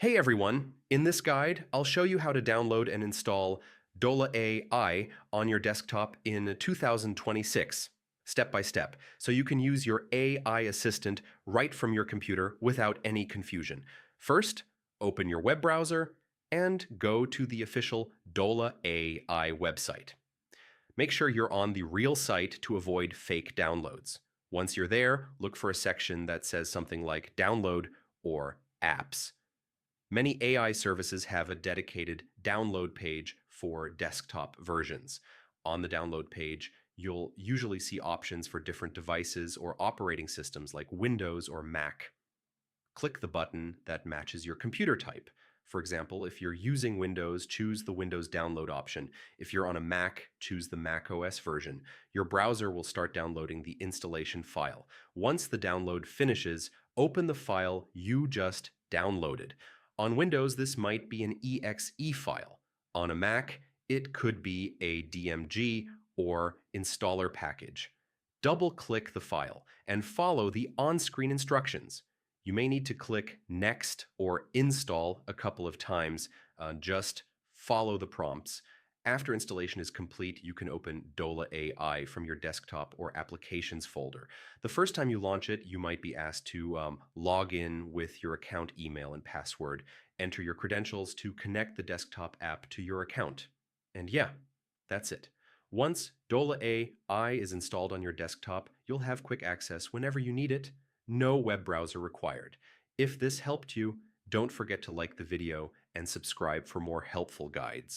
Hey everyone! In this guide, I'll show you how to download and install Dola AI on your desktop in 2026, step by step, so you can use your AI assistant right from your computer without any confusion. First, open your web browser and go to the official Dola AI website. Make sure you're on the real site to avoid fake downloads. Once you're there, look for a section that says something like Download or Apps. Many AI services have a dedicated download page for desktop versions. On the download page, you'll usually see options for different devices or operating systems like Windows or Mac. Click the button that matches your computer type. For example, if you're using Windows, choose the Windows download option. If you're on a Mac, choose the Mac OS version. Your browser will start downloading the installation file. Once the download finishes, open the file you just downloaded. On Windows, this might be an exe file. On a Mac, it could be a DMG or installer package. Double-click the file and follow the on-screen instructions. You may need to click Next or Install a couple of times. Just follow the prompts. After installation is complete, you can open Dola AI from your desktop or applications folder. The first time you launch it, you might be asked to log in with your account email and password. Enter your credentials to connect the desktop app to your account. And yeah, that's it. Once Dola AI is installed on your desktop, you'll have quick access whenever you need it. No web browser required. If this helped you, don't forget to like the video and subscribe for more helpful guides.